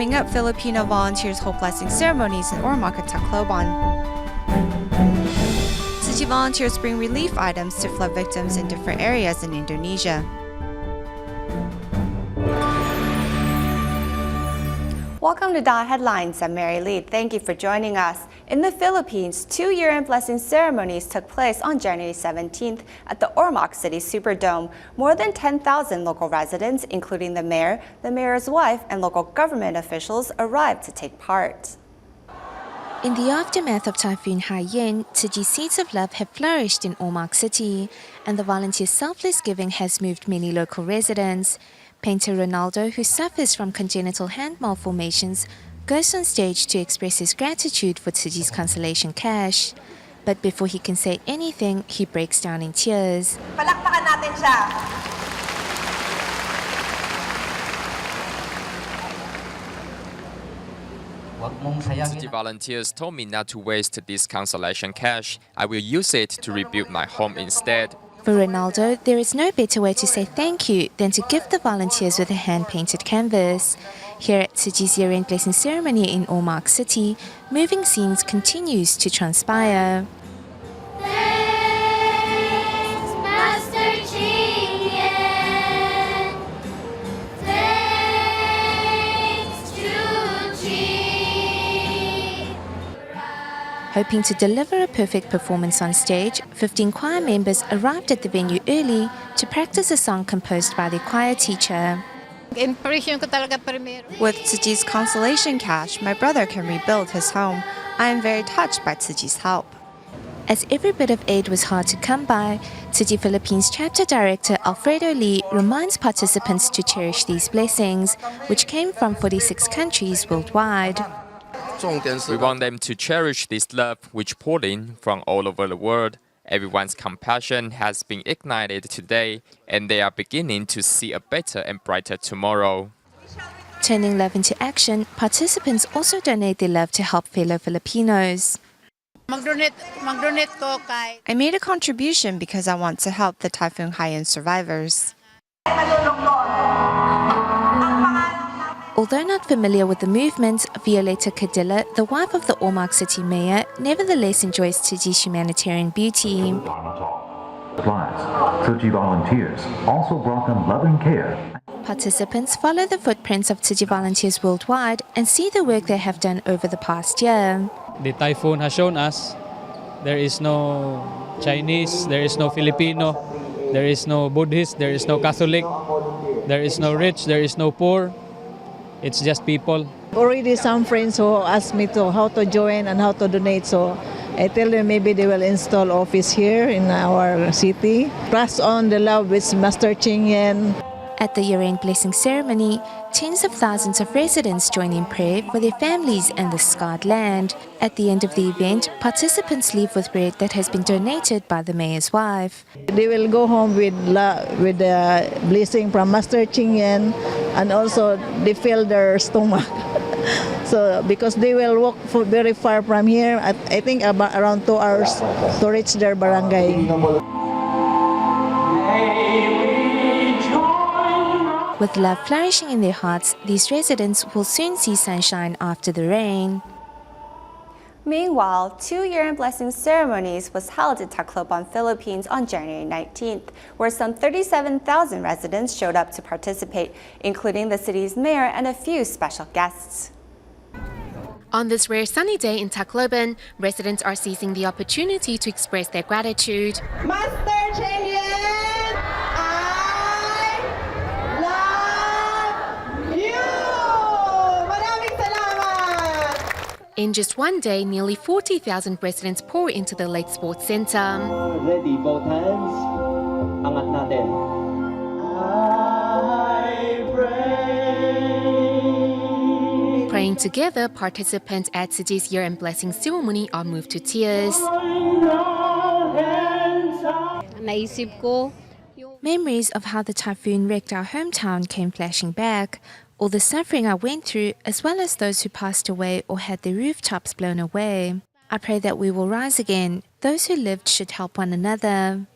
Coming up, Filipino volunteers hold blessing ceremonies in Ormoc and Tacloban. Tzu Chi volunteers bring relief items to flood victims in different areas in Indonesia. Welcome to DaAi Headlines. I'm Mary Lee. Thank you for joining us. In the Philippines, 2 year-end blessing ceremonies took place on January 17th at the Ormoc City Superdome. More than 10,000 local residents, including the mayor, the mayor's wife, and local government officials, arrived to take part. In the aftermath of Typhoon Haiyan, Tzu Chi seeds of love have flourished in Ormoc City, and the volunteer selfless giving has moved many local residents. Painter Ronaldo, who suffers from congenital hand malformations, goes on stage to express his gratitude for Tzu Chi's consolation cash. But before he can say anything, he breaks down in tears. Palakpakan natin siya. Tzu Chi volunteers told me not to waste this consolation cash. I will use it to rebuild my home instead. For Ronaldo, there is no better way to say thank you than to gift the volunteers with a hand-painted canvas. Here at Tzu Chi's year-end blessing ceremony in Ormoc City, moving scenes continues to transpire. Hoping to deliver a perfect performance on stage, 15 choir members arrived at the venue early to practice a song composed by their choir teacher. With Tzu Chi's consolation cash, my brother can rebuild his home. I am very touched by Tzu Chi's help. As every bit of aid was hard to come by, Tzu Chi Philippines chapter director Alfredo Lee reminds participants to cherish these blessings, which came from 46 countries worldwide. We want them to cherish this love which poured in from all over the world. Everyone's compassion has been ignited today, and they are beginning to see a better and brighter tomorrow. Turning love into action, participants also donate their love to help fellow Filipinos. I made a contribution because I want to help the Typhoon Haiyan survivors. Although not familiar with the movement, Violeta Cadilla, the wife of the Ormoc City mayor, nevertheless enjoys Tzu Chi's humanitarian beauty. Tzu Chi volunteers also brought them love and care. Participants follow the footprints of Tzu Chi volunteers worldwide and see the work they have done over the past year. The typhoon has shown us there is no Chinese, there is no Filipino, there is no Buddhist, there is no Catholic, there is no rich, there is no poor. It's just people. Already some friends who asked me how to join and how to donate, so I tell them maybe they will install office here in our city. Pass on the love with Master Ching Yen. At the year-end blessing ceremony, tens of thousands of residents join in prayer for their families and the scarred land. At the end of the event, participants leave with bread that has been donated by the mayor's wife. They will go home with the blessing from Master Ching Yen, and also they fill their stomach. So because they will walk very far from here, I think about around 2 hours to reach their barangay. With love flourishing in their hearts, these residents will soon see sunshine after the rain. Meanwhile, 2 year-end blessing ceremonies was held in Tacloban, Philippines on January 19th, where some 37,000 residents showed up to participate, including the city's mayor and a few special guests. On this rare sunny day in Tacloban, residents are seizing the opportunity to express their gratitude. Master Ching Yen, I love you! Maraming salamat! In just one day, nearly 40,000 residents pour into the Lake Sports Center. Ready, both hands. Angat natin. I pray. Praying together, participants at Tzu Chi's year-end blessing ceremony are moved to tears. Memories of how the typhoon wrecked our hometown came flashing back. All the suffering I went through, as well as those who passed away or had their rooftops blown away. I pray that we will rise again. Those who lived should help one another.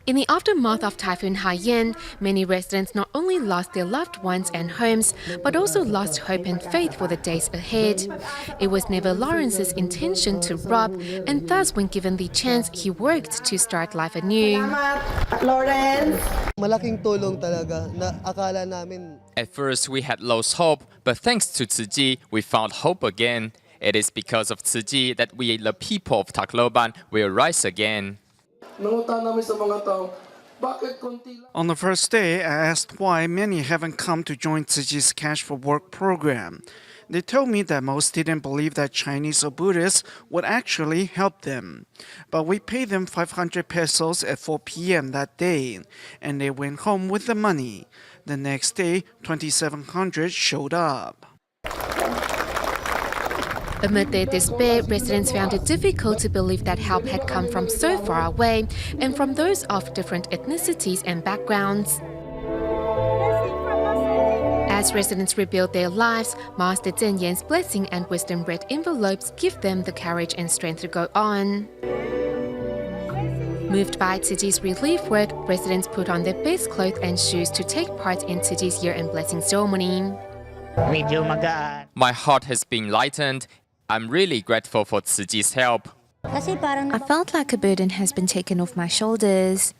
In the aftermath of Typhoon Haiyan, many residents not only lost their loved ones and homes, but also lost hope and faith for the days ahead. It was never Lawrence's intention to rob, and thus when given the chance, he worked to start life anew. Lawrence. Malaking tulong talaga na akala namin. At first, we had lost hope, but thanks to Tzu Chi, we found hope again. It is because of Tzu Chi that we, the people of Tacloban, will rise again. On the first day, I asked why many haven't come to join Tzu Chi's Cash for Work program. They told me that most didn't believe that Chinese or Buddhists would actually help them. But we paid them 500 pesos at 4 p.m. that day, and they went home with the money. The next day, 2,700 showed up. Amid their despair, residents found it difficult to believe that help had come from so far away and from those of different ethnicities and backgrounds. As residents rebuild their lives, Master Zhen Yan's blessing and wisdom red envelopes give them the courage and strength to go on. Moved by Tzu Chi's relief work, residents put on their best clothes and shoes to take part in Tzu Chi's year-end blessing ceremony. My heart has been lightened. I'm really grateful for Tzu Chi's help. I felt like a burden has been taken off my shoulders.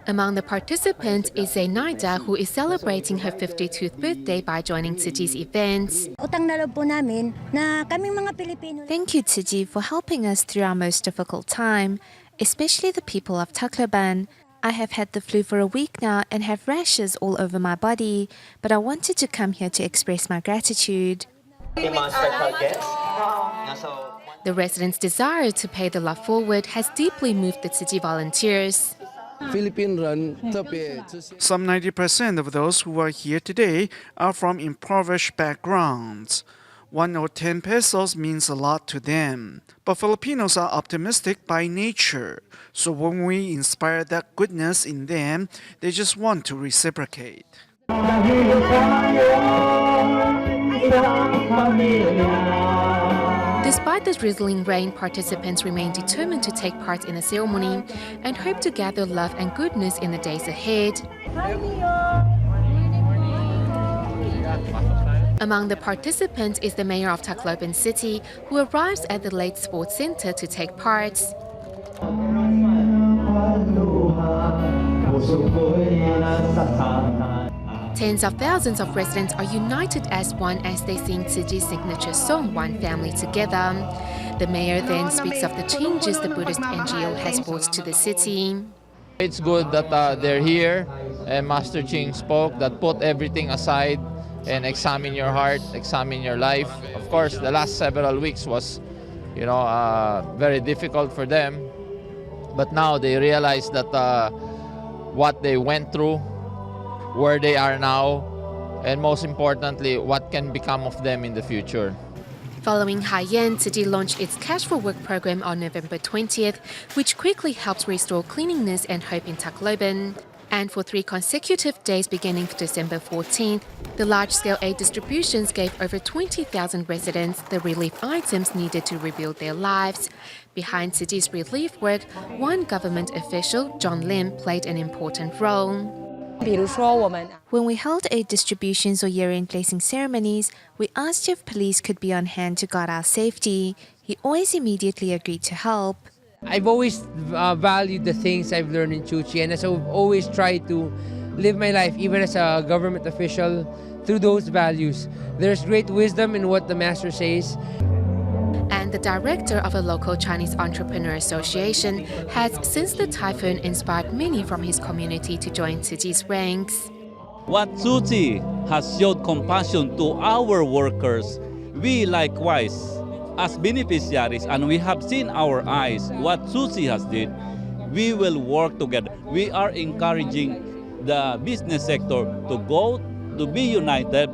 Among the participants is Zainaida, who is celebrating her 52th birthday by joining Tzu Chi's events. Thank you, Tzu Chi, for helping us through our most difficult time, especially the people of Tacloban. I have had the flu for a week now and have rashes all over my body, but I wanted to come here to express my gratitude. The residents' desire to pay the love forward has deeply moved the Tzu Chi volunteers. Some 90% of those who are here today are from impoverished backgrounds. 1 or 10 pesos means a lot to them. But Filipinos are optimistic by nature. So when we inspire that goodness in them, they just want to reciprocate. Despite the drizzling rain, participants remain determined to take part in the ceremony and hope to gather love and goodness in the days ahead. Among the participants is the mayor of Tacloban City, who arrives at the Lake Sports Center to take part. Tens of thousands of residents are united as one as they sing Tzu Chi's signature song, One Family Together. The mayor then speaks of the changes the Buddhist NGO has brought to the city. It's good that they're here, and Master Ching spoke that put everything aside and examine your heart, examine your life. Of course, the last several weeks was, very difficult for them. But now they realize that what they went through, where they are now, and most importantly, what can become of them in the future. Following Haiyan, Tzu Chi launched its Cash for Work program on November 20th, which quickly helps restore cleanliness and hope in Tacloban. And for 3 consecutive days beginning December 14th, the large-scale aid distributions gave over 20,000 residents the relief items needed to rebuild their lives. Behind Tzu Chi's relief work, one government official, John Lim, played an important role. When we held aid distributions or year-end blessing ceremonies, we asked if police could be on hand to guard our safety. He always immediately agreed to help. I've always valued the things I've learned in Tzu Chi, and so I've always tried to live my life, even as a government official, through those values. There's great wisdom in what the Master says. And the director of a local Chinese entrepreneur association has, since the typhoon, inspired many from his community to join Tzu Chi's ranks. What Tzu Chi has showed compassion to our workers, we likewise, as beneficiaries, and we have seen our eyes what Tzu Chi has did, we will work together. We are encouraging the business sector to be united.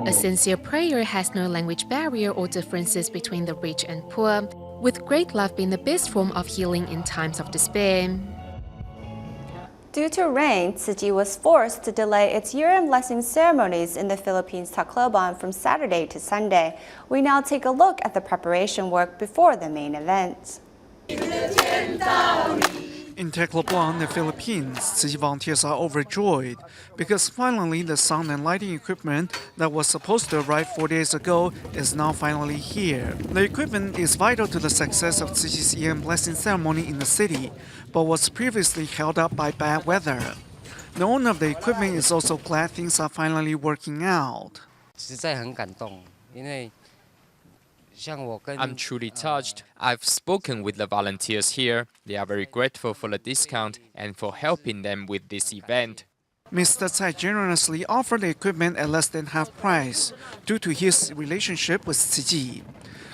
A sincere prayer has no language barrier or differences between the rich and poor, with great love being the best form of healing in times of despair. Due to rain, Tzu Chi was forced to delay its year-end blessing ceremonies in the Philippines Tacloban from Saturday to Sunday. We now take a look at the preparation work before the main event. In Tacloban, the Philippines, Tzu Chi volunteers are overjoyed because finally the sound and lighting equipment that was supposed to arrive 4 days ago is now finally here. The equipment is vital to the success of Tzu Chi's year-end blessing ceremony in the city, but was previously held up by bad weather. The owner of the equipment is also glad things are finally working out. 实在很感动，因为 I'm truly touched. I've spoken with the volunteers here. They are very grateful for the discount and for helping them with this event. Mr. Tsai generously offered the equipment at less than half price due to his relationship with Tzu Chi.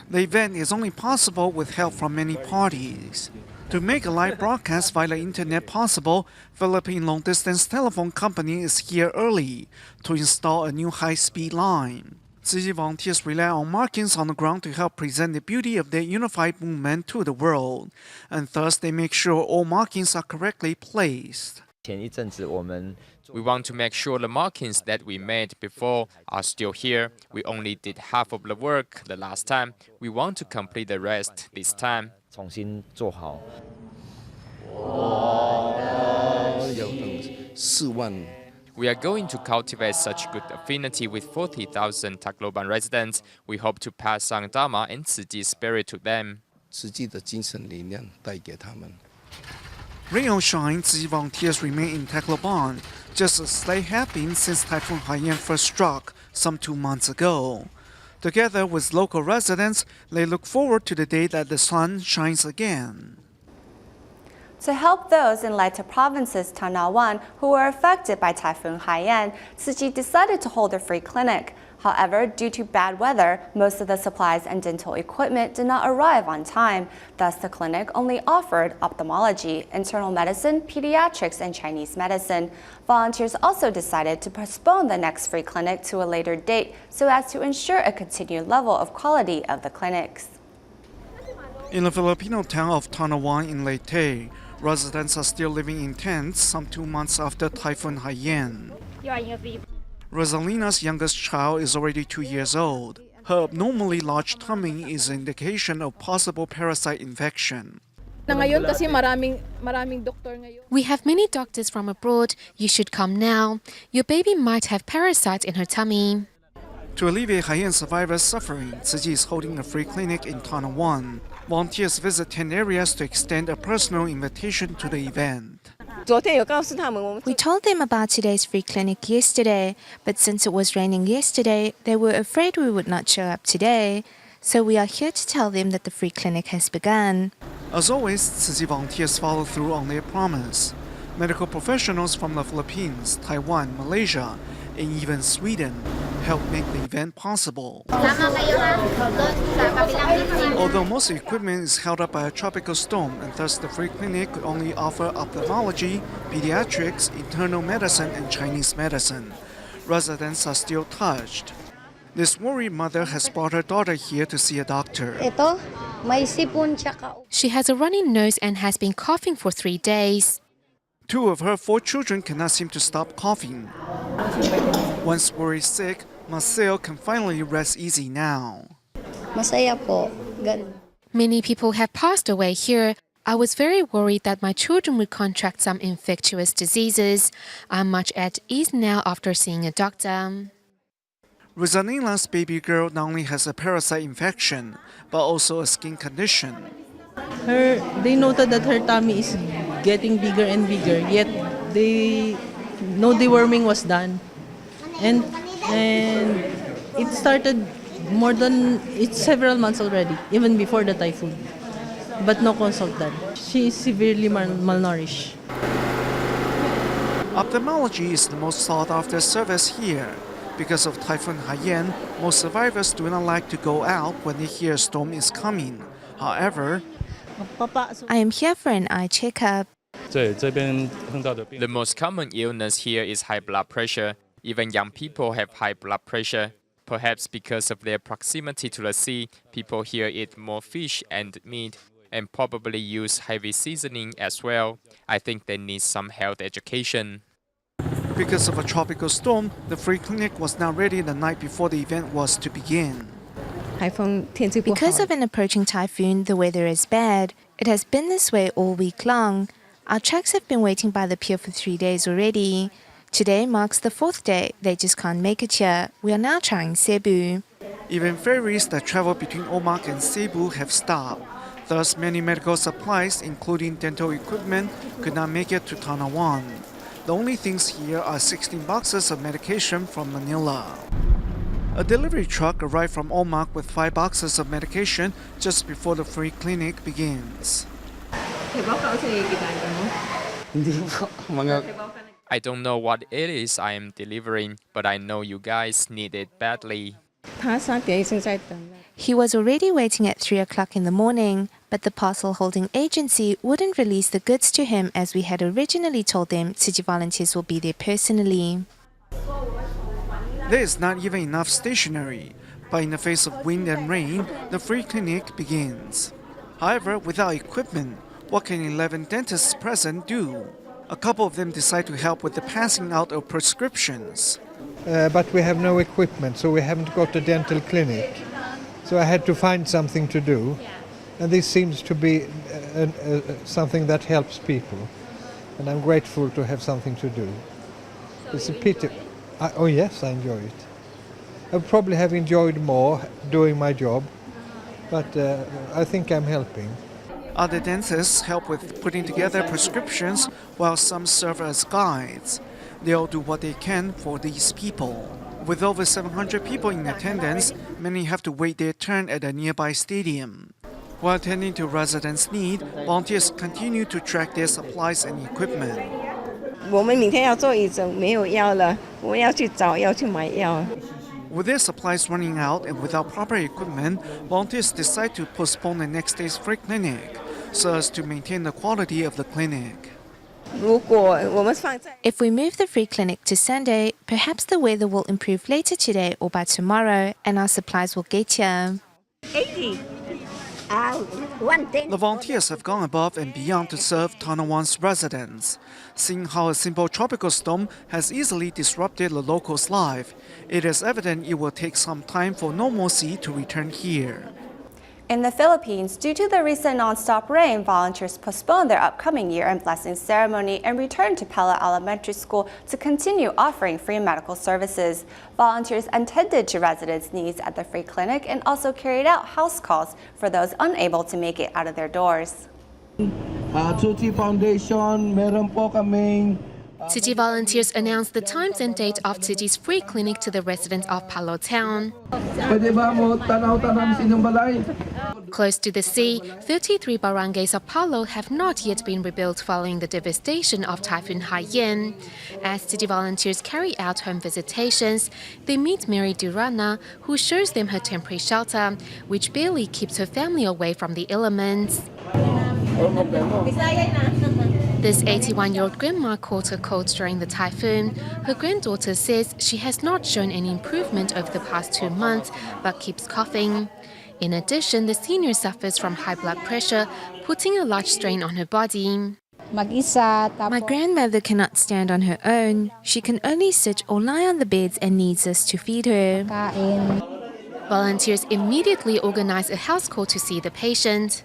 The event is only possible with help from many parties. To make a live broadcast via the internet possible, Philippine long-distance telephone company is here early to install a new high-speed line. Tzu Chi volunteers rely on markings on the ground to help present the beauty of their unified movement to the world, and thus they make sure all markings are correctly placed. We want to make sure the markings that we made before are still here. We only did half of the work the last time. We want to complete the rest this time. We are going to cultivate such good affinity with 40,000 Tacloban residents. We hope to pass on Dharma and Tzu Chi's spirit to them. Rain or shine, Tzu Chi volunteers remain in Tacloban, just as they have been since Typhoon Haiyan first struck some 2 months ago. Together with local residents, they look forward to the day that the sun shines again. To help those in lighter provinces Tanauan who were affected by Typhoon Haiyan, Tzu Chi decided to hold a free clinic. However, due to bad weather, most of the supplies and dental equipment did not arrive on time. Thus, the clinic only offered ophthalmology, internal medicine, pediatrics, and Chinese medicine. Volunteers also decided to postpone the next free clinic to a later date so as to ensure a continued level of quality of the clinics. In the Filipino town of Tanauan in Leyte, residents are still living in tents some 2 months after Typhoon Haiyan. Rosalina's youngest child is already 2 years old. Her abnormally large tummy is an indication of possible parasite infection. We have many doctors from abroad. You should come now. Your baby might have parasites in her tummy. To alleviate Haiyan survivors' suffering, Tzu Chi is holding a free clinic in Tanauan. Volunteers visit 10 areas to extend a personal invitation to the event. We told them about today's free clinic yesterday, but since it was raining yesterday, they were afraid we would not show up today. So we are here to tell them that the free clinic has begun. As always, Tzu Chi volunteers follow through on their promise. Medical professionals from the Philippines, Taiwan, Malaysia, and even Sweden help make the event possible. Although most equipment is held up by a tropical storm and thus the free clinic could only offer ophthalmology, pediatrics, internal medicine, and Chinese medicine, residents are still touched. This worried mother has brought her daughter here to see a doctor. She has a runny nose and has been coughing for 3 days. 2 of her 4 children cannot seem to stop coughing. Once worried sick, Marcel can finally rest easy now. Many people have passed away here. I was very worried that my children would contract some infectious diseases. I'm much at ease now after seeing a doctor. Rosalina's baby girl not only has a parasite infection, but also a skin condition. They noted that her tummy is getting bigger and bigger, yet no deworming was done. And it started it's several months already, even before the typhoon. But no consult done. She is severely malnourished. Ophthalmology is the most sought after service here. Because of Typhoon Haiyan, most survivors do not like to go out when they hear a storm is coming. However, I am here for an eye checkup. The most common illness here is high blood pressure. Even young people have high blood pressure. Perhaps because of their proximity to the sea, people here eat more fish and meat. and probably use heavy seasoning as well. I think they need some health education. Because of a tropical storm, the free clinic was not ready the night before the event was to begin. Because of an approaching typhoon, the weather is bad. It has been this way all week long. Our trucks have been waiting by the pier for 3 days already. Today marks the 4th day. They just can't make it here. We are now trying Cebu. Even ferries that travel between Ormoc and Cebu have stopped. Thus, many medical supplies, including dental equipment, could not make it to Tanauan. The only things here are 16 boxes of medication from Manila. A delivery truck arrived from Ormoc with 5 boxes of medication just before the free clinic begins. I don't know what it is I am delivering, but I know you guys need it badly. He was already waiting at 3 o'clock in the morning, but the parcel holding agency wouldn't release the goods to him as we had originally told them Tzu Chi volunteers will be there personally. There is not even enough stationery, but in the face of wind and rain, the free clinic begins. However, without equipment, what can 11 dentists present do? A couple of them decide to help with the passing out of prescriptions. But we have no equipment, so we haven't got a dental clinic. So I had to find something to do. And this seems to be something that helps people. And I'm grateful to have something to do. It's a pity. Oh yes, I enjoy it. I probably have enjoyed more doing my job, but I think I'm helping. Other dentists help with putting together prescriptions, while some serve as guides. They all do what they can for these people. With over 700 people in attendance, many have to wait their turn at a nearby stadium. While attending to residents' need, volunteers continue to track their supplies and equipment. With their supplies running out and without proper equipment, volunteers decide to postpone the next day's free clinic so as to maintain the quality of the clinic. If we move the free clinic to Sunday, perhaps the weather will improve later today or by tomorrow, and our supplies will get here. 80. The volunteers have gone above and beyond to serve Tanauan's residents. Seeing how a simple tropical storm has easily disrupted the locals' life, it is evident it will take some time for normalcy to return here. In the Philippines, due to the recent non-stop rain, volunteers postponed their upcoming year-end blessing ceremony and returned to Palo Elementary School to continue offering free medical services. Volunteers attended to residents' needs at the free clinic and also carried out house calls for those unable to make it out of their doors. Tzu Chi Foundation, meron po kaming Tzu Chi volunteers announced the times and date of Tzu Chi's free clinic to the residents of Palo town. Close to the sea, 33 barangays of Palo have not yet been rebuilt following the devastation of Typhoon Haiyan. As Tzu Chi volunteers carry out home visitations, they meet Mary Durana, who shows them her temporary shelter, which barely keeps her family away from the elements. This 81-year-old grandma caught a cold during the typhoon. Her granddaughter says she has not shown any improvement over the past 2 months, but keeps coughing. In addition, the senior suffers from high blood pressure, putting a large strain on her body. My grandmother cannot stand on her own. She can only sit or lie on the beds and needs us to feed her. Volunteers immediately organize a house call to see the patient.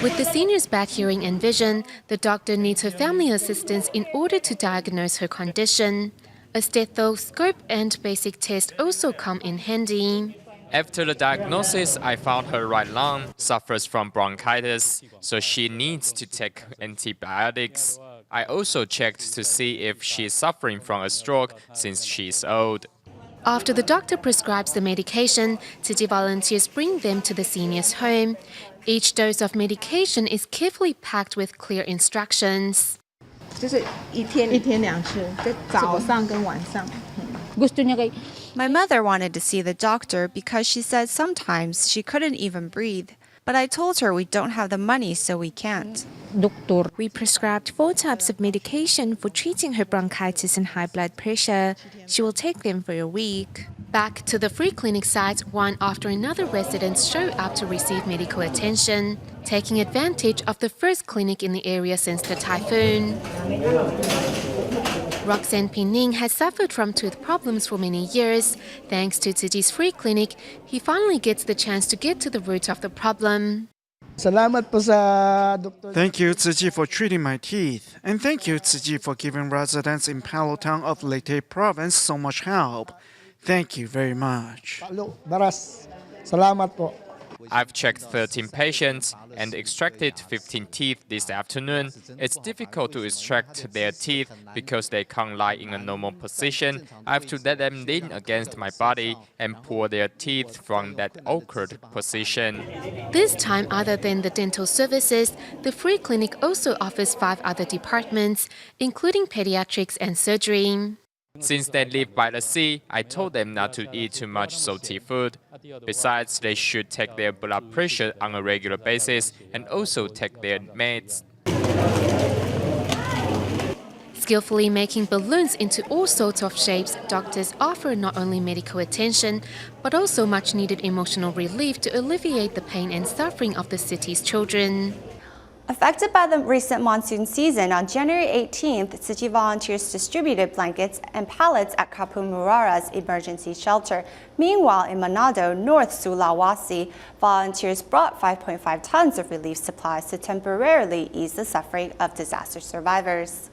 With the senior's bad hearing and vision, the doctor needs her family assistance in order to diagnose her condition. A stethoscope and basic tests also come in handy. After the diagnosis, I found her right lung suffers from bronchitis, so she needs to take antibiotics. I also checked to see if she is suffering from a stroke since she is old. After the doctor prescribes the medication, Tzu Chi volunteers bring them to the senior's home. Each dose of medication is carefully packed with clear instructions. My mother wanted to see the doctor because she said sometimes she couldn't even breathe. But I told her we don't have the money, so we can't. We prescribed 4 types of medication for treating her bronchitis and high blood pressure. She will take them for a week. Back to the free clinic site, one after another residents show up to receive medical attention, taking advantage of the first clinic in the area since the typhoon. Roxanne Pining has suffered from tooth problems for many years. Thanks to Tzu Chi's free clinic, he finally gets the chance to get to the root of the problem. Salamat po sa Dr. Thank you, Tzu Chi, for treating my teeth. And thank you, Tzu Chi, for giving residents in Palo town of Leyte province so much help. Thank you very much. Palo, Baras. Salamat po. I've checked 13 patients and extracted 15 teeth this afternoon. It's difficult to extract their teeth because they can't lie in a normal position. I have to let them lean against my body and pull their teeth from that awkward position. This time, other than the dental services, the free clinic also offers 5 other departments, including pediatrics and surgery. Since they live by the sea, I told them not to eat too much salty food. Besides, they should take their blood pressure on a regular basis and also take their meds. Skillfully making balloons into all sorts of shapes, doctors offer not only medical attention, but also much-needed emotional relief to alleviate the pain and suffering of the city's children. Affected by the recent monsoon season, on January 18th, Tzu Chi volunteers distributed blankets and pallets at Kapumurara's emergency shelter. Meanwhile, in Manado, North Sulawesi, volunteers brought 5.5 tons of relief supplies to temporarily ease the suffering of disaster survivors.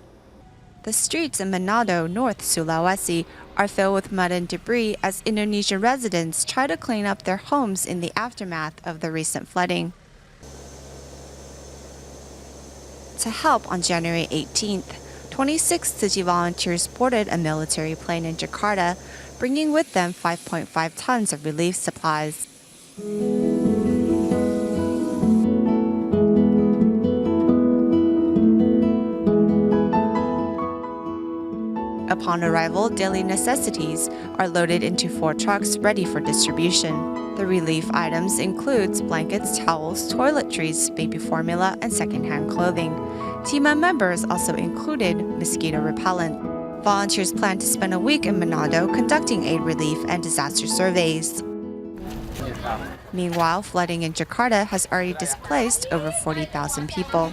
The streets in Manado, North Sulawesi, are filled with mud and debris as Indonesian residents try to clean up their homes in the aftermath of the recent flooding. To help on January 18th, 26 Tzu Chi volunteers boarded a military plane in Jakarta, bringing with them 5.5 tons of relief supplies. Upon arrival, daily necessities are loaded into 4 trucks ready for distribution. The relief items includes blankets, towels, toiletries, baby formula, and secondhand clothing. Team members also included mosquito repellent. Volunteers plan to spend a week in Manado conducting aid relief and disaster surveys. Meanwhile, flooding in Jakarta has already displaced over 40,000 people.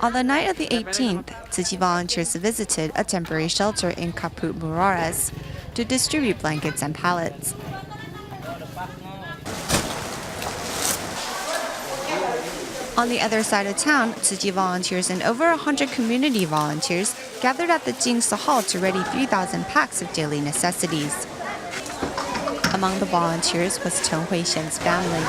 On the night of the 18th, Tzu Chi volunteers visited a temporary shelter in Kaput Muraras to distribute blankets and pallets. On the other side of town, Tzu Chi volunteers and over 100 community volunteers gathered at the Jingsa Hall to ready 3,000 packs of daily necessities. Among the volunteers was Chen Huixian's family.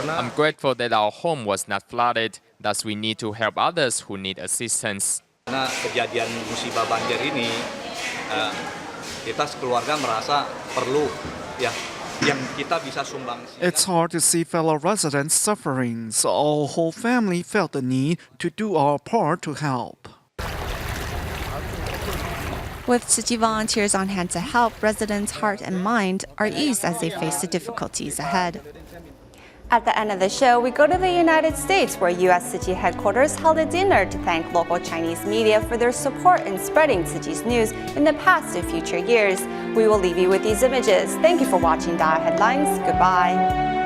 I'm grateful that our home was not flooded, thus we need to help others who need assistance. Karena kejadian musibah banjir ini, kita sekeluarga merasa perlu yang kita bisa sumbang. It's hard to see fellow residents suffering, so our whole family felt the need to do our part to help. With Tzu Chi volunteers on hand to help, residents' heart and mind are eased as they face the difficulties ahead. At the end of the show, we go to the United States, where U.S. Tzu Chi headquarters held a dinner to thank local Chinese media for their support in spreading Tzu Chi's news in the past and future years. We will leave you with these images. Thank you for watching DaAi Headlines. Goodbye.